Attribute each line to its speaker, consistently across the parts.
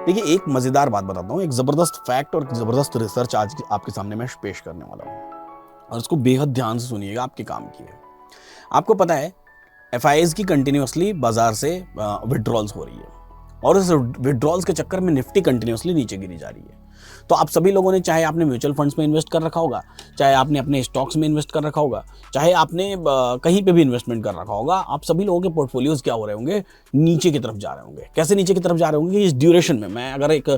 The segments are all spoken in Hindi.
Speaker 1: देखिए, एक मज़ेदार बात बताता हूँ, एक ज़बरदस्त फैक्ट और ज़बरदस्त रिसर्च आज आपके सामने मैं पेश करने वाला हूँ और इसको बेहद ध्यान से सुनिएगा, आपके काम की है। आपको पता है, एफआईआईज़ की कंटिन्यूअसली बाजार से विड्रॉल्स हो रही है और इस विड्रॉल्स के चक्कर में निफ्टी कंटिन्यूअसली नीचे गिरी जा रही है। तो आप सभी लोगों ने, चाहे आपने म्यूचुअल फंड्स में इन्वेस्ट कर रखा होगा, चाहे आपने अपने स्टॉक्स में इन्वेस्ट कर रखा होगा, चाहे आपने कहीं पे भी इन्वेस्टमेंट कर रखा होगा, आप सभी लोगों के पोर्टफोलियोज क्या हो रहे होंगे, नीचे की तरफ जा रहे होंगे। कैसे नीचे की तरफ जा रहे होंगे? इस ड्यूरेशन में मैं अगर एक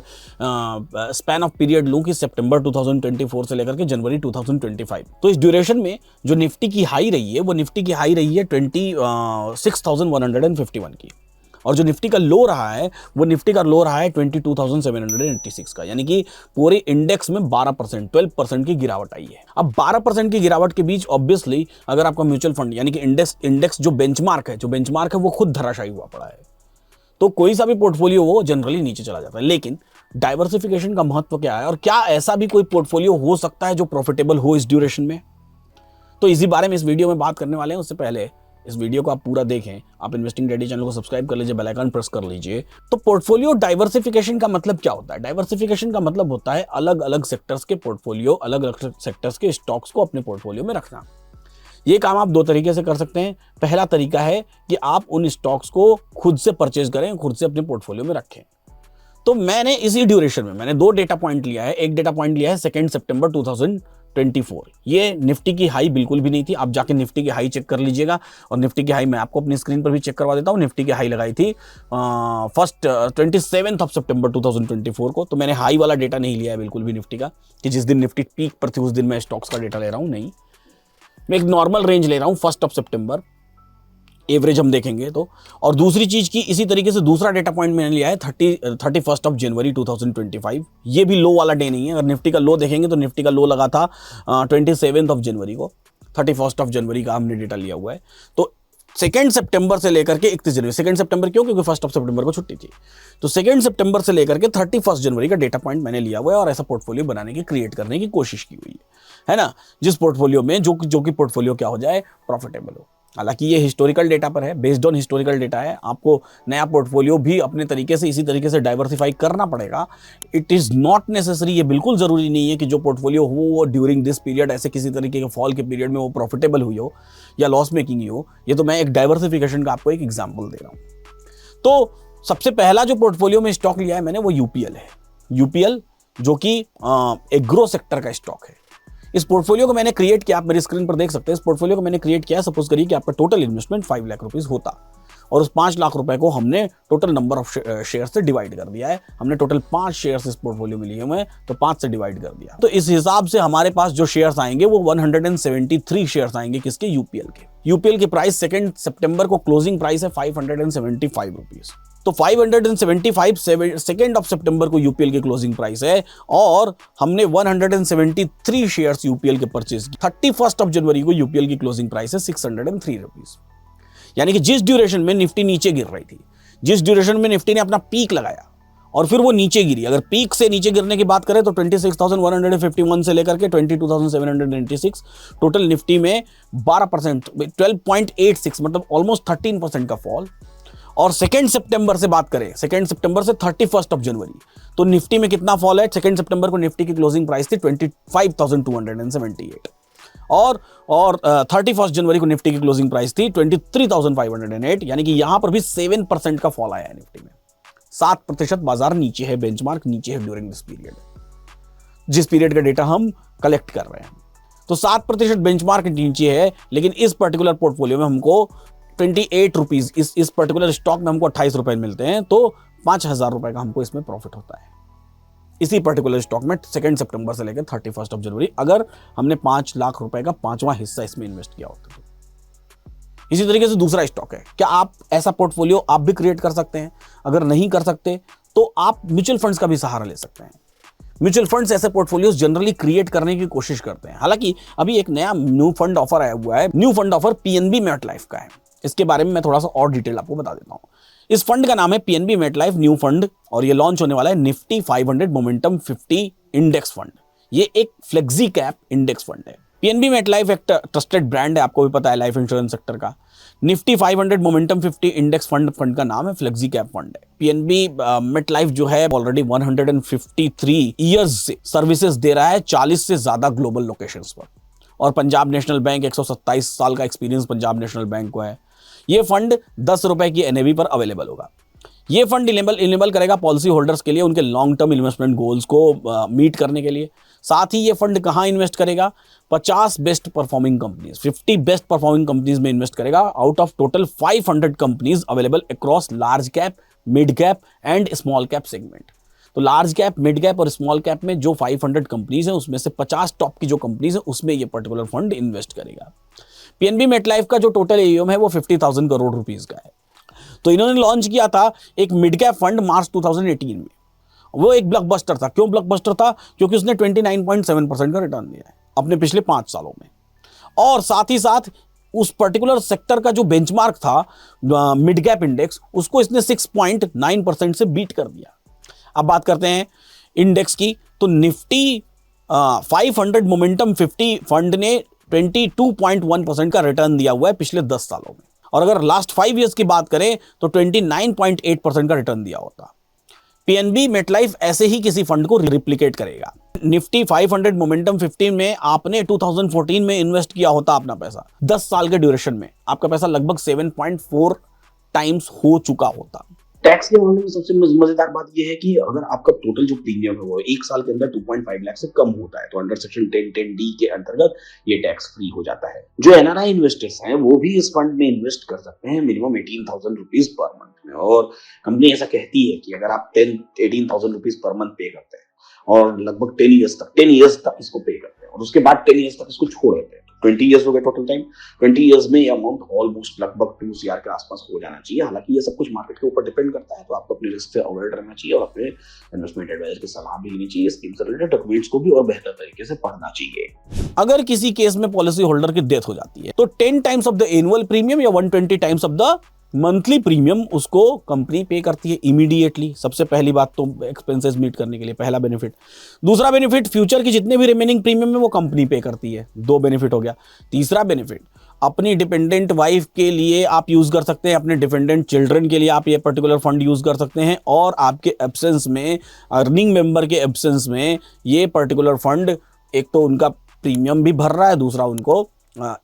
Speaker 1: स्पैन ऑफ पीरियड लूँ कि सितंबर 2024 से लेकर के जनवरी 2025, तो इस ड्यूरेशन में जो निफ्टी की हाई रही है, वो निफ्टी की हाई रही है 26,151 की, और जो निफ्टी का लो रहा है, वो निफ्टी का लो रहा है 22,786 का। यानी कि पूरे इंडेक्स में 12% की गिरावट आई है। अब 12% की गिरावट के बीच ऑब्वियसली अगर आपका म्यूचुअल फंड यानी कि इंडेक्स जो बेंचमार्क है वो खुद धराशायी हुआ पड़ा है, तो कोई सा भी पोर्टफोलियो वो जनरली नीचे चला जाता है। लेकिन डाइवर्सिफिकेशन का महत्व क्या है, और क्या ऐसा भी कोई पोर्टफोलियो हो सकता है जो प्रॉफिटेबल हो इस ड्यूरेशन में? तो इसी बारे में इस वीडियो में बात करने वाले हैं। उससे पहले इस वीडियो को आप पूरा देखें, आप इन्वेस्टिंग डैडी चैनल को सब्सक्राइब कर लीजिए, बेल आइकन प्रेस कर लीजिए। तो पोर्टफोलियो डाइवर्सिफिकेशन का मतलब क्या होता है? डाइवर्सिफिकेशन का मतलब होता है अलग अलग सेक्टर्स के पोर्टफोलियो, अलग अलग सेक्टर्स के स्टॉक्स को अपने पोर्टफोलियो में रखना। ये काम आप दो तरीके से कर सकते हैं। पहला तरीका है कि आप उन स्टॉक्स को खुद से परचेज करें, खुद से अपने पोर्टफोलियो में रखें। तो मैंने इसी ड्यूरेशन में मैंने दो डेटा पॉइंट लिया है। एक डेटा पॉइंट लिया है 2 सितंबर 2024। ये निफ्टी की हाई बिल्कुल भी नहीं थी। आप जाके निफ्टी की हाई चेक कर लीजिएगा, और निफ्टी की हाई मैं आपको अपनी स्क्रीन पर भी चेक करवा देता हूँ। निफ्टी की हाई लगाई थी 27 सितंबर 2024 को। तो मैंने हाई वाला डेटा नहीं लिया है बिल्कुल भी निफ्टी का, कि जिस दिन निफ्टी पीक पर थी उस दिन मैं स्टॉक्स का डेटा ले रहा हूँ। नहीं, मैं एक नॉर्मल रेंज ले रहा हूँ 1 सितंबर, एवरेज हम देखेंगे तो। और दूसरी चीज की इसी तरीके से दूसरा डेटा पॉइंट मैंने लिया है 31 जनवरी 2025। ये भी लो वाला डे नहीं है। अगर निफ्टी का लो देखेंगे तो निफ्टी का लो लगा था 27 जनवरी को। 31 जनवरी का हमने डेटा लिया हुआ है। तो 2 सितंबर से लेकर के 31 जनवरी, 2 सितंबर क्यों? क्योंकि 1 सितंबर को छुट्टी थी। तो 2 सितंबर से लेकर के 31 जनवरी का डेटा पॉइंट मैंने लिया हुआ है, और ऐसा पोर्टफोलियो बनाने की, क्रिएट करने की कोशिश की हुई है ना, जिस पोर्टफोलियो में जो कि पोर्टफोलियो क्या हो जाए, प्रॉफिटेबल हो। हालांकि ये हिस्टोरिकल डेटा पर है, बेस्ड ऑन हिस्टोरिकल डेटा है। आपको नया पोर्टफोलियो भी अपने तरीके से इसी तरीके से डाइवर्सिफाई करना पड़ेगा। इट इज़ नॉट नेसेसरी, ये बिल्कुल ज़रूरी नहीं है कि जो पोर्टफोलियो हो वो ड्यूरिंग दिस पीरियड, ऐसे किसी तरीके के फॉल के पीरियड में वो प्रॉफिटेबल हुई हो या लॉस मेकिंग ही हो। ये तो मैं एक डाइवर्सिफिकेशन का आपको एक एग्जाम्पल दे रहा हूँ। तो सबसे पहला जो पोर्टफोलियो में स्टॉक लिया है मैंने, वो यूपीएल है। यूपीएल जो कि एग्रो सेक्टर का स्टॉक है। इस पोर्टफोलियो को मैंने क्रिएट किया, आप मेरी स्क्रीन पर देख सकते हैं। इस पोर्टफोलियो को मैंने क्रिएट किया, सपोज करिए कि आपका टोटल इन्वेस्टमेंट 5 लाख रुपीस होता, और उस 5 लाख रुपए को हमने टोटल नंबर ऑफ शेयर से डिवाइड कर दिया है। हमने टोटल 5 शेयर्स इस पोर्टफोलियो में लिए हुए हैं, तो 5 से डिवाइड कर दिया। तो इस हिसाब से हमारे पास जो शेयर्स आएंगे वो 173 शेयर्स आएंगे। किसके? यूपीएल के। यूपीएल की प्राइस 2 सितंबर को क्लोजिंग प्राइस है 575 रुपीज। तो 575 2 सितंबर को यूपीएल की क्लोजिंग प्राइस है, और हमने 173 शेयर्स यूपीएल के परचेज की। 31 जनवरी को यूपीएल की क्लोजिंग प्राइस है 603 रुपीज। यानी कि जिस ड्यूरेशन में निफ्टी नीचे गिर रही थी, जिस ड्यूरेशन में निफ्टी ने अपना पीक लगाया और फिर वो नीचे गिरी, अगर पीक से नीचे गिरने की बात करें तो 26,151 से लेकर के 22,796, टोटल निफ्टी में 12%, 12.86 मतलब ऑलमोस्ट 13% का फॉल। और 2 सितंबर से बात करें, 2 सितंबर से 31 जनवरी, तो निफ्टी में कितना फॉल है? 2 सितंबर को निफ्टी की क्लोजिंग प्राइस थी 25,278, और 31 जनवरी को निफ्टी की क्लोजिंग प्राइस थी 23,508। यानी कि यहां पर भी 7% का फॉल आया है निफ्टी में। 7% बाजार नीचे है, बेंचमार्क नीचे है ड्यूरिंग दिस पीरियड, जिस पीरियड का डेटा हम कलेक्ट कर रहे हैं। तो 7% बेंचमार्क नीचे है, लेकिन इस पर्टिकुलर पोर्टफोलियो में हमको 28 रुपीज, इस पर्टिकुलर स्टॉक में हमको 28 रुपए मिलते हैं। तो 5,000 रुपए का हमको इसमें प्रॉफिट होता है, इसी पर्टिकुलर स्टॉक में 2 सितंबर से लेकर 31 जनवरी, अगर हमने 5 लाख रुपए का 5वां हिस्सा इसमें इन्वेस्ट किया होता तो। इसी तरीके से दूसरा स्टॉक है। क्या आप ऐसा पोर्टफोलियो आप भी क्रिएट कर सकते हैं? अगर नहीं कर सकते तो आप म्यूचुअल फंड्स का भी सहारा ले सकते हैं। म्यूचुअल फंड्स ऐसे पोर्टफोलियोज जनरली क्रिएट करने की कोशिश करते हैं। हालांकि अभी एक नया न्यू फंड ऑफर आया हुआ है। New fund offer PNB MetLife का है। इसके बारे में मैं थोड़ा सा और डिटेल आपको बता देता हूं। इस फंड का नाम है पीएनबी मेटलाइफ न्यू फंड, और ये लॉन्च होने वाला है निफ्टी 500 मोमेंटम 50 इंडेक्स फंड। ये एक फ्लेक्सी कैप इंडेक्स फंड है। पीएनबी मेटलाइफ एक ट्रस्टेड ब्रांड है, आपको भी पता है लाइफ इंश्योरेंस सेक्टर का। निफ्टी 500 मोमेंटम 50 इंडेक्स फंड का नाम है, फ्लेक्सी कैप फंड है। पीएनबी मेट लाइफ जो है ऑलरेडी 153 ईयर्स से सर्विसेज दे रहा है 40 से ज्यादा ग्लोबल लोकेशंस पर, और पंजाब नेशनल बैंक 127 साल का एक्सपीरियंस पंजाब नेशनल बैंक को है। ये फंड 10 रुपए की एनएवी पर अवेलेबल होगा। ये फंड इनेबल करेगा पॉलिसी होल्डर्स के लिए उनके लॉन्ग टर्म इन्वेस्टमेंट गोल्स को मीट करने के लिए। साथ ही ये फंड कहाँ इन्वेस्ट करेगा, 50 best performing companies, 50 best performing companies में इन्वेस्ट करेगा out of total 500 companies available across large cap, mid cap and small cap segment. तो लार्ज कैप, मिड कैप और स्मॉल कैप में जो 500 कंपनीज हैं उसमें से 50 टॉप की जो कंपनीज है उसमें ये पर्टिकुलर फंड इन्वेस्ट करेगा। पीएनबी मेटलाइफ का जो टोटल एयूएम है वो 50,000 करोड़ रुपीस का है। तो इन्होंने लॉन्च किया था एक मिड कैप फंड मार्च 2018 में। वो एक ब्लॉकबस्टर था। क्यों ब्लॉकबस्टर था? क्योंकि उसने 29.7% का रिटर्न दिया है अपने पिछले 5 सालों में, और साथ ही साथ उस पर्टिकुलर सेक्टर का जो बेंचमार्क था मिड कैप इंडेक्स, उसको इसने 6.9% से बीट कर दिया। अब बात करते हैं इंडेक्स की, तो निफ्टी 500 मोमेंटम 50 फंड ने 22.1% का रिटर्न दिया हुआ है पिछले 10 सालों में, और अगर लास्ट 5 ईयर्स की बात करें तो 29.8% का रिटर्न दिया होता। पीएनबी मेटलाइफ ऐसे ही किसी फंड को रिप्लिकेट करेगा। निफ्टी 500 मोमेंटम 15 में आपने 2014 में इन्वेस्ट किया होता अपना पैसा, 10 साल के ड्यूरेशन में आपका पैसा लगभग 7.4 टाइम्स हो चुका होता।
Speaker 2: टैक्स के मामले में सबसे मजेदार बात यह है कि अगर आपका टोटल जो प्रीमियम है वो 1 साल के अंदर 2.5 लाख से कम होता है तो अंडर सेक्शन 10(10)(d) के अंतर्गत ये टैक्स फ्री हो जाता है। जो एनआरआई इन्वेस्टर्स हैं वो भी इस फंड में इन्वेस्ट कर सकते हैं मिनिमम 18,000 रुपीज पर मंथ में, और कंपनी ऐसा कहती है कि अगर आप 18,000 रुपीज पर मंथ पे करते हैं और लगभग 10 ईयर्स तक इसको पे करते हैं और उसके बाद 10 ईयर्स तक इसको छोड़ देते हैं, 20 ईयर्स हो गए टोटल टाइम। 20 ईयर्स में यह अमाउंट ऑलमोस्ट लगभग 2 CR के आसपास हो जाना चाहिए। हालांकि ये सब कुछ मार्केट के ऊपर डिपेंड करता है, तो आपको अपने रिस्क से अवॉइड रहना चाहिए और अपने इन्वेस्टमेंट एडवाइजर की सलाह भी लेनी चाहिए। स्कीम से रिलेटेड डॉक्यूमेंट्स को भी और बेहतर तरीके से पढ़ना चाहिए।
Speaker 1: अगर किसी केस में पॉलिसी होल्डर की डेथ हो जाती है तो 10 times of the annual premium या 120 times of the monthly premium उसको कंपनी पे करती है इमीडिएटली। सबसे पहली बात तो एक्सपेंसेस मीट करने के लिए पहला बेनिफिट। दूसरा बेनिफिट, फ्यूचर की जितने भी रिमेनिंग प्रीमियम है वो कंपनी पे करती है, 2 बेनिफिट हो गया। तीसरा बेनिफिट, अपनी डिपेंडेंट वाइफ के लिए आप यूज कर सकते हैं, अपने डिपेंडेंट चिल्ड्रन के लिए आप ये पर्टिकुलर फंड यूज कर सकते हैं, और आपके एब्सेंस में, अर्निंग मेंबर के एब्सेंस में ये पर्टिकुलर फंड एक तो उनका प्रीमियम भी भर रहा है, दूसरा उनको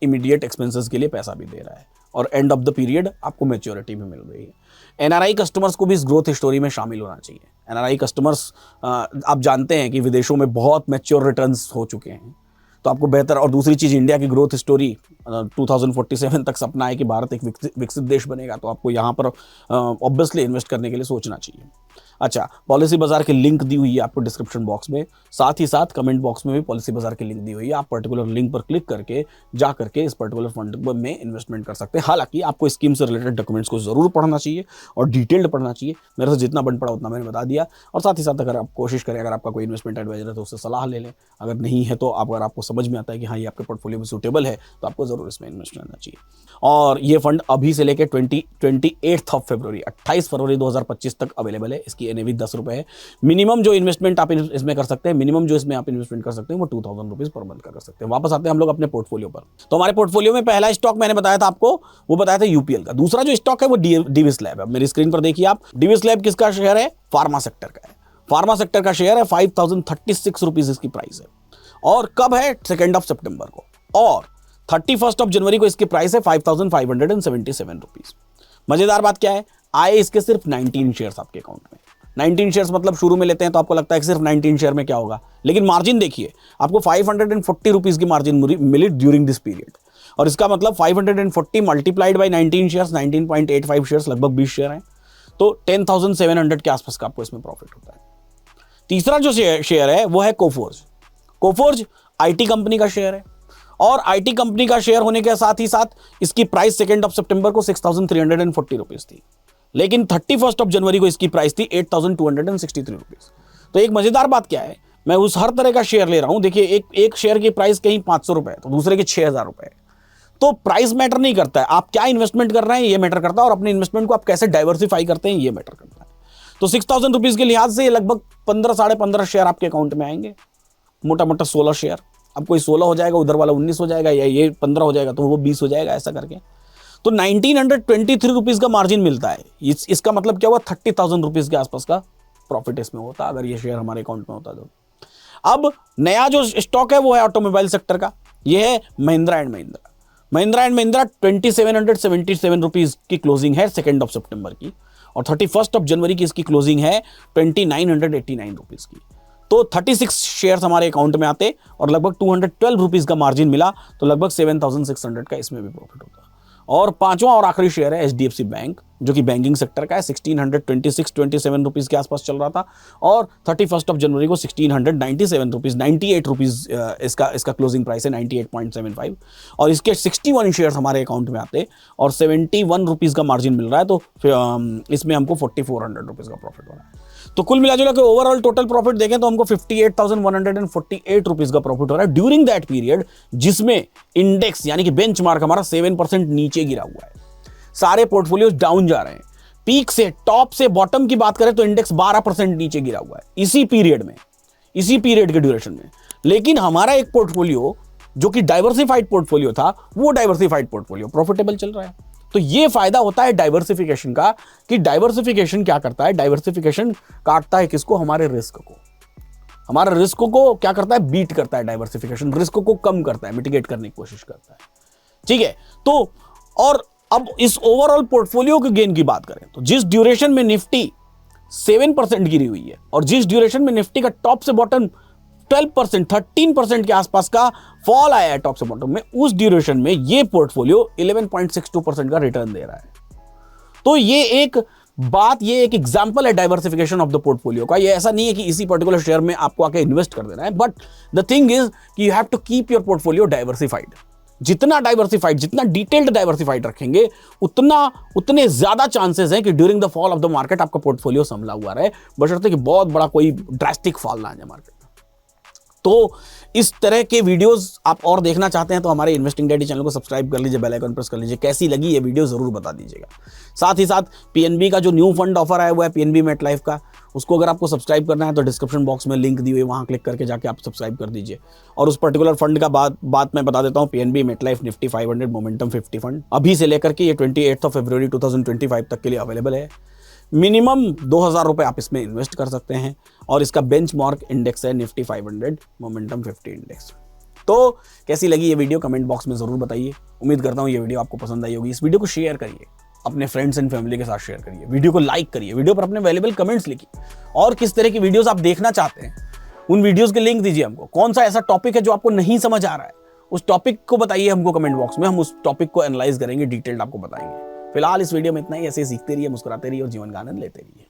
Speaker 1: इमीडिएट एक्सपेंसेस के लिए पैसा भी दे रहा है, और एंड ऑफ द पीरियड आपको मैच्योरिटी भी मिल रही है। एनआरआई कस्टमर्स को भी इस ग्रोथ स्टोरी में शामिल होना चाहिए। एनआरआई कस्टमर्स आप जानते हैं कि विदेशों में बहुत मैच्योर रिटर्न्स हो चुके हैं, तो आपको बेहतर, और दूसरी चीज़ इंडिया की ग्रोथ स्टोरी 2047 तक सपना है कि भारत एक विकसित देश बनेगा, तो आपको यहाँ पर ऑब्वियसली इन्वेस्ट करने के लिए सोचना चाहिए। अच्छा, पॉलिसी बाजार की लिंक दी हुई है आपको डिस्क्रिप्शन बॉक्स में, साथ ही साथ कमेंट बॉक्स में भी पॉलिसी बाजार की लिंक दी हुई है। आप पर्टिकुलर लिंक पर क्लिक करके जा करके इस पर्टिकुलर फंड में इन्वेस्टमेंट कर सकते हैं। हालांकि आपको स्कीम से रिलेटेड डॉक्यूमेंट्स को जरूर पढ़ना चाहिए और डिटेल्ड पढ़ना चाहिए। मेरे से जितना बन पड़ा उतना मैंने बता दिया, और साथ ही साथ अगर आप कोशिश करें, अगर आपका कोई इन्वेस्टमेंट एडवाइजर है तो उससे सलाह ले लें। अगर नहीं है तो अगर आपको समझ में आता है कि हाँ ये आपके पोर्टफोलियो में सूटेबल है तो आपको जरूर इसमें इन्वेस्ट करना चाहिए। और ये फंड अभी से लेकर 28 फरवरी 28 फरवरी 2025 तक अवेलेबल है। इसकी एनएवी 10 रुपए है। मिनिमम जो इन्वेस्टमेंट आप इसमें कर सकते हैं, मिनिमम जो इसमें आप इन्वेस्टमेंट कर सकते हैं वो 2,000 रुपीज पर मंथ का कर सकते हैं। वापस आते हैं हम लोग अपने पोर्टफोलियो पर। तो हमारे पोर्टफोलियो में पहला स्टॉक मैंने बताया था आपको, वो बताया था यूपीएल का। दूसरा जो स्टॉक है वो डिविस लैब है। मेरी स्क्रीन पर देखिए आप, डिविस लैब किसका शेयर है? फार्मा सेक्टर का है। फार्मा सेक्टर का शेयर है, 5,036 रुपीज इसकी प्राइस है, और कब है? 2 सितंबर को, और 31 जनवरी को इसकी प्राइस है 5,577 रुपीज। मजेदार बात क्या है, आए इसके सिर्फ 19 शेयर्स आपके अकाउंट में। 19 शेयर्स मतलब शुरू में लेते हैं तो आपको लगता है कि सिर्फ 19 शेयर में क्या होगा, लेकिन मार्जिन देखिए, आपको 540 रुपीज की मार्जिन मिली ड्यूरिंग दिस पीरियड, और इसका मतलब 540 मल्टीप्लाइड बाई 19 शेयर्स, 19.85 शेयर्स, लगभग 20 शेयर हैं, तो 10,700 के आसपास का आपको इसमें प्रॉफिट होता है। तीसरा जो शेयर है वो है कोफोर्ज। कोफोर्ज आईटी कंपनी का शेयर है, और आईटी कंपनी का शेयर होने के साथ ही साथ इसकी प्राइस 2 सितंबर को 6,340 रुपीज थी, लेकिन 31 जनवरी को इसकी प्राइस थी 8,263 रुपीज। तो एक मजेदार बात क्या है, मैं उस हर तरह का शेयर ले रहा हूं। देखिए, एक शेयर की प्राइस कहीं 500 रुपए है तो दूसरे के 6,000 रुपए है। तो प्राइस मैटर नहीं करता है, आप क्या इन्वेस्टमेंट कर रहे हैं ये मैटर करता है, और अपने इन्वेस्टमेंट को आप कैसे डाइवर्सिफाई करते हैं ये मैटर करता है। तो 6,000 रुपीज के लिहाज से ये लगभग 15 साढ़े 15 शेयर आपके अकाउंट में आएंगे, मोटा मोटा 16 शेयर। अब कोई 16 हो जाएगा, उधर वाला 19 हो जाएगा, या ये 15 हो जाएगा तो वो 20 हो जाएगा, ऐसा करके। तो 1923 रुपीज का मार्जिन मिलता है। इसका मतलब क्या हुआ, 30,000 रुपीज के आसपास का प्रॉफिट इसमें होता अगर ये शेयर हमारे अकाउंट में होता तो। अब नया जो स्टॉक है वो है ऑटोमोबाइल सेक्टर का, ये है Mahindra and Mahindra. Mahindra and Mahindra 2777 rupees की क्लोजिंग है 2 सितंबर की, और 31 जनवरी की इसकी क्लोजिंग है 2989 रुपीज की। तो 36 शेयर्स हमारे अकाउंट में आते और लगभग 212 रुपीज का मार्जिन मिला, तो लगभग 7600 का इसमें भी प्रॉफिट होता। और पांचवा और आखिरी शेयर है एचडीएफसी बैंक, जो कि बैंकिंग सेक्टर का है। 1627 रुपीज के आसपास चल रहा था, और 31 जनवरी को 1697 रुपीज 98 रुपीज इसका क्लोजिंग प्राइस है 98.75, और इसके 61 शेयर्स हमारे अकाउंट में आते और 71 रुपीज का मार्जिन मिल रहा है। तो इसमें हमको 4400 रुपीज का प्रॉफिट हो रहा है। तो कुल मिला जुला के ओवरऑल टोटल प्रॉफिट देखें तो हमको 58,148 रुपीज का प्रॉफिट हो रहा है ड्यूरिंग दैट पीरियड, जिसमें इंडेक्स यानी कि बेंचमार्क हमारा 7% नीचे गिरा हुआ है। सारे पोर्टफोलियोज डाउन जा रहे हैं। पीक से, टॉप से बॉटम की बात करें तो इंडेक्स 12% नीचे गिरा हुआ है इसी पीरियड में, इसी पीरियड के ड्यूरेशन में। लेकिन हमारा एक पोर्टफोलियो जो कि डाइवर्सिफाइड पोर्टफोलियो था, वो डाइवर्सिफाइड पोर्टफोलियो प्रॉफिटेबल चल रहा है। तो ये फायदा होता है डाइवर्सिफिकेशन का, कि डाइवर्सिफिकेशन क्या करता है, डाइवर्सिफिकेशन काटता है किसको, हमारे रिस्क को। हमारे रिस्क को क्या करता है, बीट करता है डाइवर्सिफिकेशन, रिस्क को कम करता है, मिटिगेट करने की कोशिश करता है। ठीक है, तो और अब इस ओवरऑल पोर्टफोलियो के गेन की बात करें तो जिस ड्यूरेशन में निफ्टी 7% गिरी हुई है, और जिस ड्यूरेशन में निफ्टी का टॉप से बॉटम 12%, 13% के आसपास का फॉल आया है टॉप से बॉटम में, उस ड्यूरेशन में ये पोर्टफोलियो 11.62% का रिटर्न दे रहा है। तो ये एक एग्जांपल है डाइवर्सिफिकेशन ऑफ द पोर्टफोलियो का। ये ऐसा नहीं है कि इसी पर्टिकुलर शेयर में आपको आके इन्वेस्ट कर देना है, बट द थिंग इज कि you have to keep your portfolio diversified. जितना डाइवर्सिफाइड, जितना डिटेल्ड डाइवर्सिफाइड रखेंगे, उतने ज्यादा चांसेस हैं कि during the fall of the market आपका पोर्टफोलियो संभला हुआ रहे, बशर्ते कि बहुत बड़ा कोई ड्रास्टिक फॉल ना आ जाए मार्केट। तो इस तरह के वीडियोस आप और देखना चाहते हैं तो हमारे इन्वेस्टिंग डैडी चैनल को सब्सक्राइब कर लीजिए, बेल आइकन प्रेस कर लीजिए। कैसी लगी ये वीडियो जरूर बता दीजिएगा। साथ ही साथ पीएनबी का जो न्यू फंड ऑफर आया हुआ है, पीएनबी मेटलाइफ का, उसको अगर आपको सब्सक्राइब करना है तो डिस्क्रिप्शन बॉक्स में लिंक दी हुई है, वहां क्लिक करके जाके आप सब्सक्राइब कर दीजिए। और उस पर्टिकुलर फंड का बात मैं बता देता हूँ, PNB MetLife Nifty 500 momentum 50 fund अभी से लेकर के ये 28 फरवरी 2025 तक के लिए अवेलेबल है। मिनिमम 2000 रुपये आप इसमें इन्वेस्ट कर सकते हैं, और इसका बेंचमार्क इंडेक्स है निफ्टी 500 मोमेंटम 50 इंडेक्स। तो कैसी लगी ये वीडियो कमेंट बॉक्स में जरूर बताइए। उम्मीद करता हूँ ये वीडियो आपको पसंद आई होगी। इस वीडियो को शेयर करिए, अपने फ्रेंड्स एंड फैमिली के साथ शेयर करिए, वीडियो को लाइक करिए, वीडियो पर अपने वैल्यूएबल कमेंट्स लिखिए, और किस तरह की वीडियोस आप देखना चाहते हैं उन वीडियोस के लिंक दीजिए हमको। कौन सा ऐसा टॉपिक है जो आपको नहीं समझ आ रहा है, उस टॉपिक को बताइए हमको कमेंट बॉक्स में, हम उस टॉपिक को एनालाइज करेंगे, डिटेल्ड आपको बताएंगे। फिलहाल इस वीडियो में इतना ही। ऐसे सीखते रहिए, मुस्कुराते रहिए और जीवन का आनंद लेते रहिए।